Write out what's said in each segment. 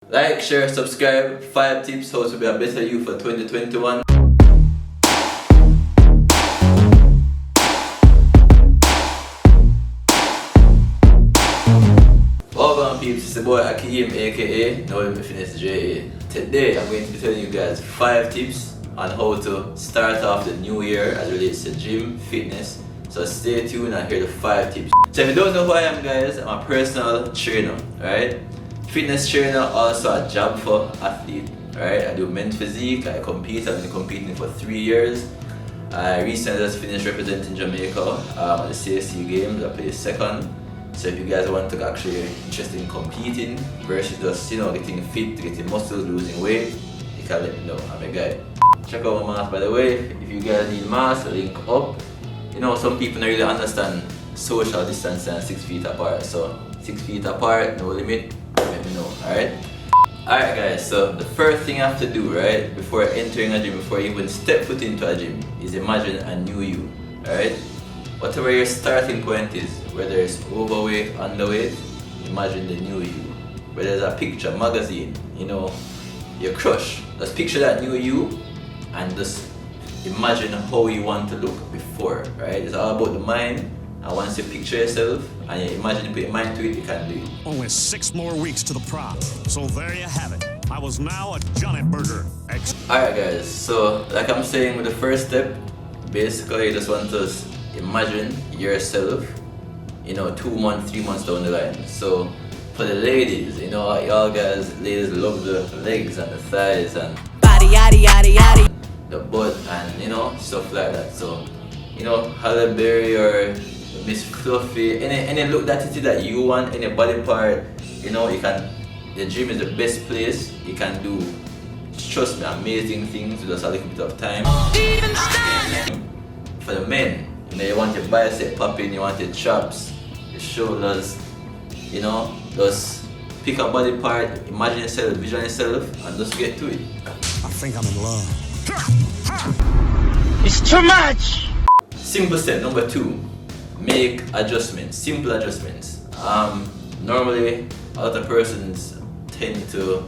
Like, share, subscribe. 5 tips how to be a better you for 2021. Welcome peeps, it's the boy Akeem aka NolimitFitness Ja. Today I'm going to be telling you guys 5 tips on how to start off the new year as it relates to gym, fitness. So stay tuned and hear the 5 tips. So if you don't know who I am guys, I'm a personal trainer, right? Fitness trainer, also a job for athlete, right? I do men's physique, I compete, I've been competing for 3 years. I recently just finished representing Jamaica at the CSC Games. I played second. So if you guys want to actually interested in competing versus just getting fit, getting muscles, losing weight, you can let me know. I'm a guy. Check out my mask by the way. If you guys need masks, link up. Some people don't really understand social distancing and 6 feet apart. So 6 feet apart, no limit. Let me know. Alright guys, so the first thing you have to do, right, before entering a gym, before you even step foot into a gym, is imagine a new you. Alright? Whatever your starting point is, whether it's overweight, underweight, imagine the new you. Whether it's a picture, magazine, your crush, just picture that new you and just imagine how you want to look before, right? It's all about the mind, and once you picture yourself and you imagine you put your mind to it, you can do it. Only 6 more weeks to the prom, so there you have it. I was now a Johnny Burger. Alright guys, so like I'm saying with the first step, basically you just want to imagine yourself 2 months, 3 months down the line. So for the ladies, y'all guys, ladies love the legs and the thighs and body, yaddy, yaddy, yaddy, the butt and stuff like that. So Halle Berry or Miss Fluffy, any look that you want, any body part, you can. The gym is the best place. You can do, trust me, amazing things with just a little bit of time. For the men, you want your bicep popping, you want your chops, your shoulders, just pick a body part, imagine yourself, visualize yourself, and just get to it. I think I'm in love. it's too much. Simple step number 2, make adjustments, simple adjustments. Normally, a lot of persons tend to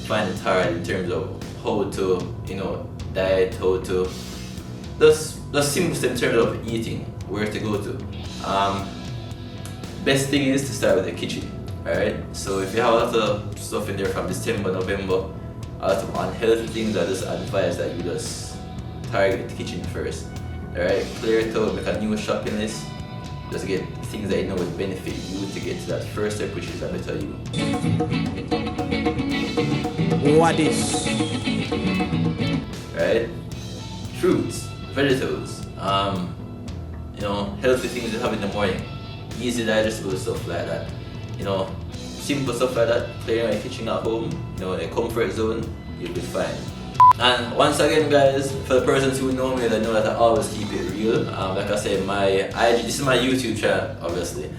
find it hard in terms of how to, diet, how to, just simple step in terms of eating, where to go to. Best thing is to start with the kitchen, alright? So if you have a lot of stuff in there from December, November, a lot of unhealthy things, I just advise that you just target the kitchen first. Alright, clear it out, make a new shopping list. Just get things that would benefit you to get to that first step, which is a better you. What is? Right? Fruits, vegetables, healthy things you have in the morning. Easy digestible stuff like that. Simple stuff like that. Clearing my kitchen at home, a comfort zone, you'll be fine. And once again guys, for the persons who know me, they know that I always keep it real. Like I said, my IG, this is my YouTube channel obviously,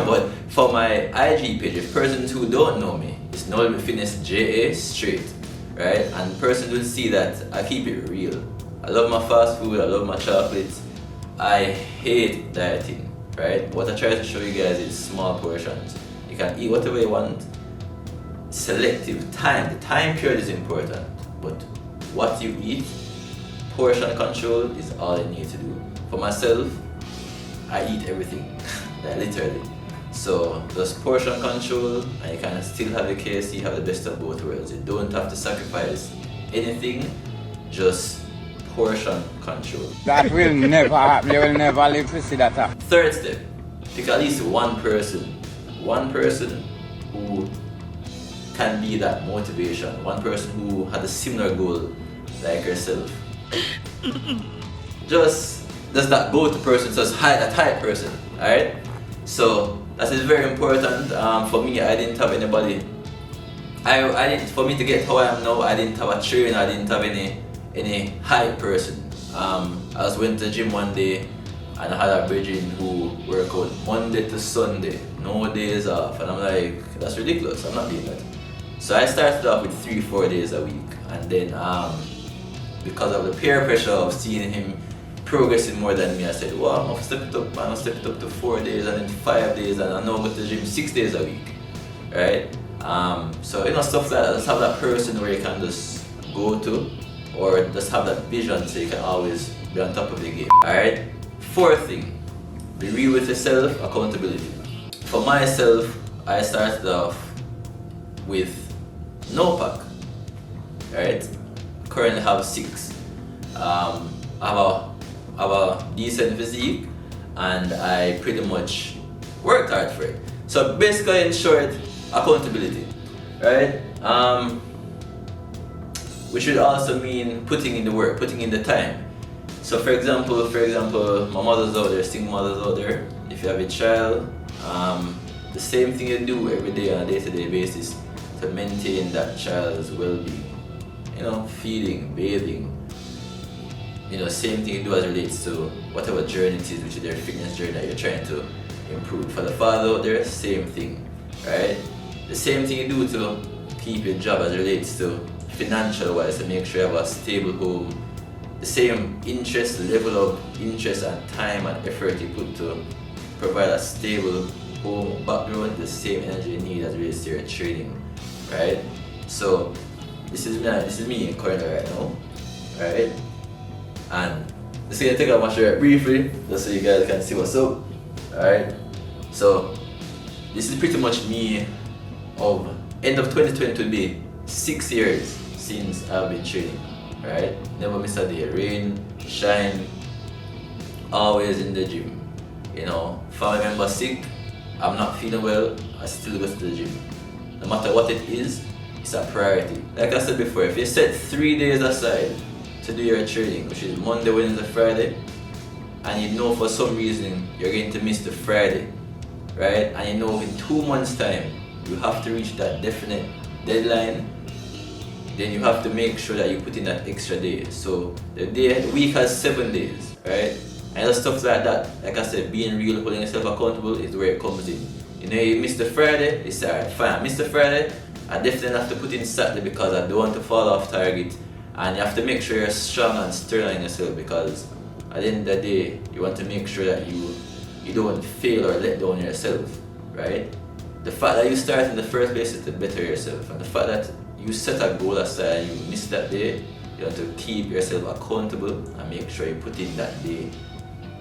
but for my IG page, if persons who don't know me, it's NolimitFitness Ja straight, right? And persons will see that I keep it real. I love my fast food, I love my chocolates, I hate dieting, right? What I try to show you guys is small portions. You can eat whatever you want, selective time, the time period is important, but what you eat, portion control is all you need to do. For myself, I eat everything, like literally. So just portion control, and you can still have your KFC, have the best of both worlds. You don't have to sacrifice anything, just portion control. That will never happen, you will never live to see that happen. Third step, pick at least one person who can be that motivation, one person who had a similar goal like yourself. Just that go-to person, just a type person, alright? So that is very important. For me, I didn't have anybody. For me to get how I am now, I didn't have a trainer, I didn't have any hype person. I just went to the gym one day and I had a brethren who work out Monday to Sunday, no days off, and I'm like, that's ridiculous, I'm not doing that. So I started off with 3-4 days a week, and then because of the peer pressure of seeing him progressing more than me, I said, well, I'm gonna step it up, man. I'm gonna step it up to 4 days and then 5 days, and I now go to the gym 6 days a week, right? So stuff like that, just have that person where you can just go to, or just have that vision so you can always be on top of the game. Alright? Fourth thing, be real with yourself, accountability. For myself, I started off with no pack. Alright? Currently have 6. I have a decent physique and I pretty much worked hard for it. So basically, in short, accountability, right? Which should also mean putting in the work, putting in the time. So for example, my mother's out there, single mothers out there. If you have a child, the same thing you do every day on a day-to-day basis to maintain that child's well-being. Feeding, bathing. Same thing you do as it relates to whatever journey it is, which is their fitness journey that you're trying to improve. For the father out there, same thing, right? The same thing you do to keep your job as it relates to financial wise, to make sure you have a stable home. The same interest, level of interest and time and effort you put to provide a stable home background, the same energy you need as it relates to your training, right? So this is me currently right now, right? And just gonna take out my shirt briefly, just so you guys can see what's up. Alright. So this is pretty much me of end of 2020 to be 6 years since I've been training. Right? Never miss a day. Rain, shine, always in the gym. Family member sick, I'm not feeling well, I still go to the gym. No matter what it is, it's a priority. Like I said before, if you set 3 days aside to do your training, which is Monday, Wednesday, Friday, and for some reason you're going to miss the Friday, right? And in 2 months' time you have to reach that definite deadline, then you have to make sure that you put in that extra day. So the week has 7 days, right? And stuff like that, like I said, being real, holding yourself accountable is where it comes in. You miss the Friday, it's alright, fine. I missed the Friday, I definitely have to put in Saturday because I don't want to fall off target. And you have to make sure you're strong and stern on yourself, because at the end of the day, you want to make sure that you don't fail or let down yourself, right? The fact that you start in the first place is to better yourself, and the fact that you set a goal aside and you miss that day, you want to keep yourself accountable and make sure you put in that day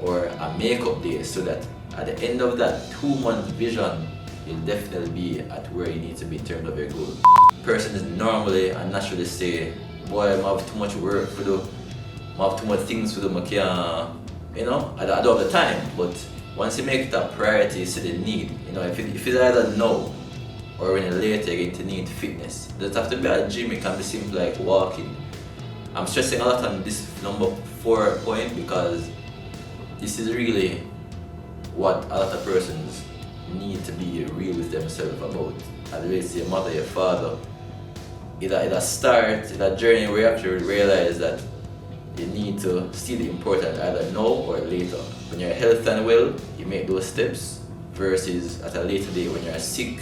or a make-up day, so that at the end of that 2-month vision, you'll definitely be at where you need to be in terms of your goal. Persons normally and naturally say, boy, I have too much work to do, I have too much things to do, I can't, I don't have the time. But once you make it a priority, you see the need. If it's either now or when you're later, you're going to need fitness. It doesn't have to be at a gym, it can be simple like walking. I'm stressing a lot on this number 4 point because this is really what a lot of persons need to be real with themselves about. As it relates to your mother, your father, it's a journey where you actually realize that you need to see the importance either now or later. When you're healthy and well, you make those steps, versus at a later day when you're sick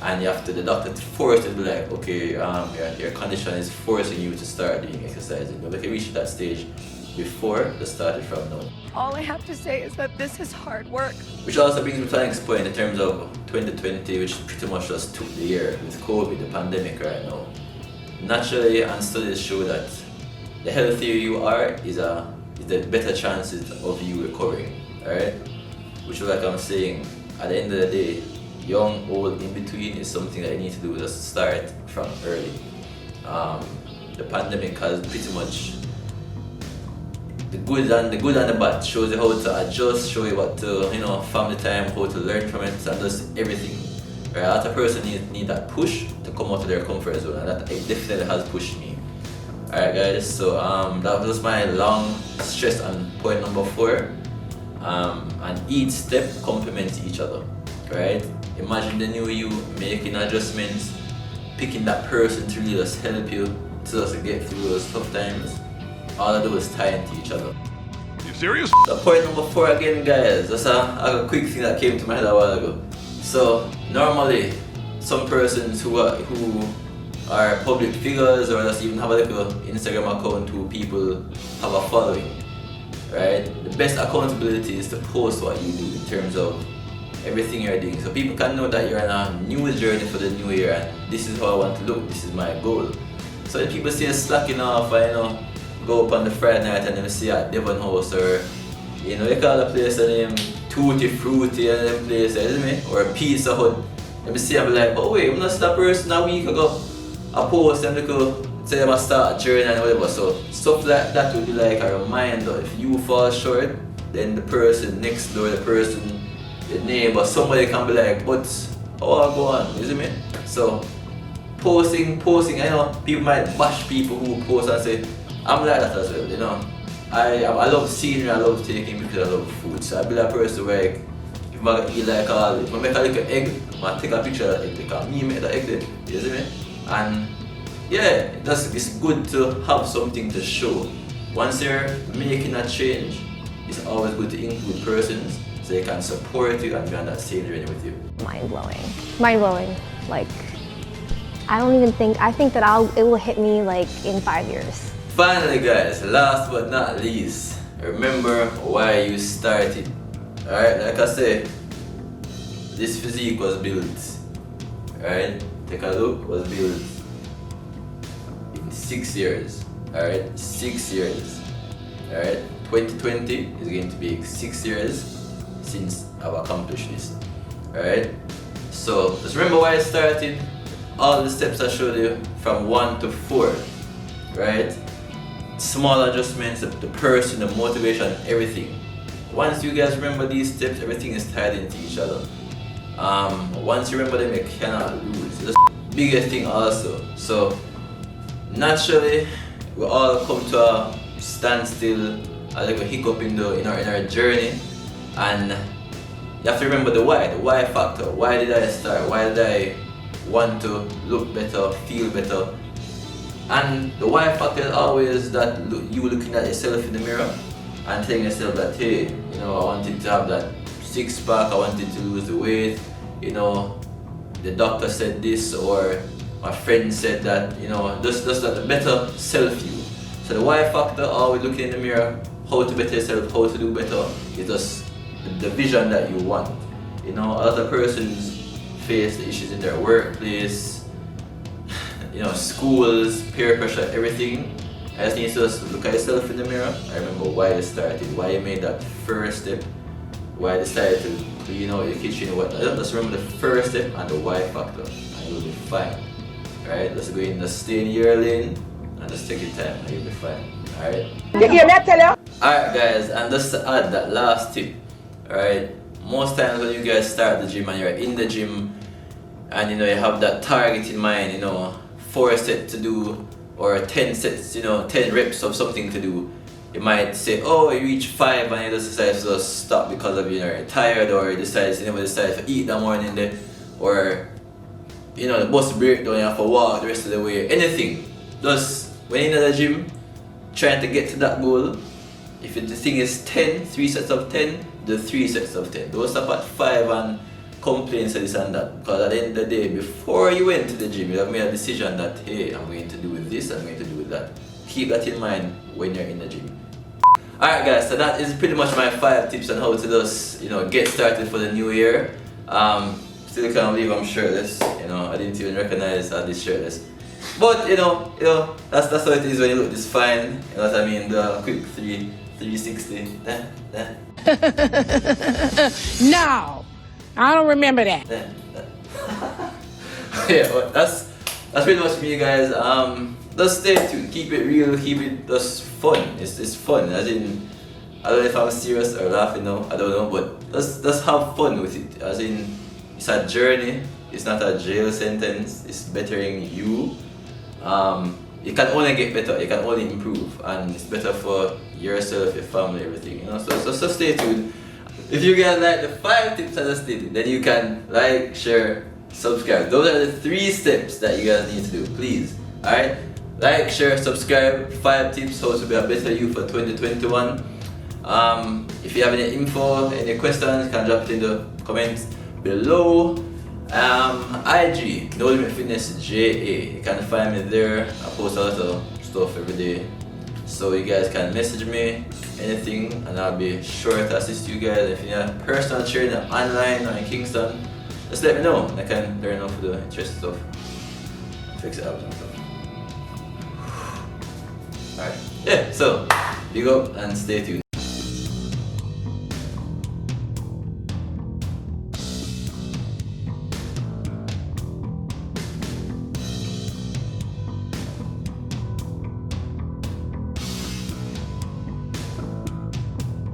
and the doctor forced you to be like, okay, your condition is forcing you to start doing exercising. But we can reach that stage before the start is from now. All I have to say is that this is hard work. Which also brings me to the next point in terms of 2020, which pretty much just took the year with COVID, the pandemic right now. Naturally, and studies show that the healthier you are is the better chances of you recovering, alright? Which is like I'm saying, at the end of the day, young, old, in between is something that you need to do, just start from early. The pandemic has pretty much the good and the bad, shows you how to adjust, show you what to, family time, how to learn from it, and just everything. Right? A lot of person need that push to come out of their comfort zone, and that definitely has pushed me. Alright guys, so that was my long stress on point number 4. And each step complements each other, right? Imagine the new you making adjustments, picking that person to really just help you to just get through those tough times. All I do is tie into each other. You serious? So point number 4 again, guys. That's a quick thing that came to my head a while ago. So normally, some persons who are public figures or just even have a little Instagram account who people have a following, right? The best accountability is to post what you do in terms of everything you're doing. So people can know that you're on a new journey for the new year and this is how I want to look, this is my goal. So if people see us slacking off and go up on the Friday night and them see at Devon House or you call the place the name Tutti Frutti and them places, isn't it? Or Pizza Hut. Let me see, I'm like, oh wait, I'm not that person a week ago. I post them to say them start a journey and whatever. So stuff like that would be like a reminder. If you fall short, then the person next door, the person, the neighbor, somebody can be like, but how I go on, you see me? So posting, I know people might bash people who post and say, I'm like that as well, I love scenery, I love taking pictures, I love food. So I be that person where if I eat like if I make a little egg, I take a picture of the egg because me make the egg there, you see me? And yeah, it's good to have something to show. Once you're making a change, it's always good to include persons so they can support you and be on that same journey with you. Mind-blowing. Like, I think that it will hit me like in 5 years. Finally guys, last but not least, remember why you started. Alright, like I said, this physique was built, alright, take a look, was built in 6 years, alright, 6 years, alright, 2020 is going to be 6 years since I've accomplished this, alright. So just remember why I started, all the steps I showed you from 1 to 4, right? Small adjustments, the person, the motivation, everything. Once you guys remember these steps, everything is tied into each other. Once you remember them, you cannot lose. It's the biggest thing also. So naturally, we all come to a standstill, like a hiccup in our journey, and you have to remember the why factor. Why did I start? Why did I want to look better, feel better? And the why factor is always that you looking at yourself in the mirror and telling yourself that, hey, I wanted to have that six pack, I wanted to lose the weight, the doctor said this or my friend said that, just that better self-view. So the why factor, always looking in the mirror, how to better yourself, how to do better, is just the vision that you want. Other persons face the issues in their workplace, schools, peer pressure, everything. I just need to just look at yourself in the mirror. I remember why you started, why you made that first step, why you decided to clean out your kitchen and whatnot. Just remember the first step and the why factor, and you'll be fine. Alright, just go in, just stay in your lane and just take your time and you'll be fine. Alright? You hear me, I tell you? Alright guys, and just to add that last tip, alright, most times when you guys start the gym and you're in the gym and you have that target in mind, 4 sets to do or 10 sets, 10 reps of something to do, you might say, oh, you reach 5 and you just decide to just stop because of you're tired, or you never decide to eat that morning there, or the bus breakdown, you have to walk the rest of the way, anything. Just when you're in the gym trying to get to that goal, if the thing is 10, 3 sets of 10, do 3 sets of 10. Don't stop at 5 and complain to this and that, because at the end of the day, before you went to the gym, you have made a decision that, hey, I'm going to do with this, I'm going to do with that. Keep that in mind when you're in the gym. Alright guys, so that is pretty much my 5 tips on how to just, get started for the new year. Still can't believe I'm shirtless, I didn't even recognize this shirtless. But that's how it is when you look this fine, you know what I mean, the quick 360. No, I don't remember that. Yeah, but that's pretty much me guys. Just stay tuned, keep it real, keep it just fun. It's fun, as in, I don't know if I'm serious or laughing now, I don't know, but just have fun with it. As in, it's a journey, it's not a jail sentence, it's bettering you. You can only get better, you can only improve, and it's better for yourself, your family, everything, so stay tuned. If you guys like the 5 tips I just did, then you can like, share, subscribe. Those are the 3 steps that you guys need to do, please. Alright? Like, share, subscribe, 5 tips how to be a better you for 2021. If you have any info, any questions, you can drop it in the comments below. IG, NolimitFitness Ja. You can find me there. I post a lot of stuff every day. So you guys can message me anything and I'll be sure to assist you guys. If you need personal training online or in Kingston, just let me know. I can learn off the interest stuff. Fix it up and stuff. Alright. Yeah, so big up and stay tuned.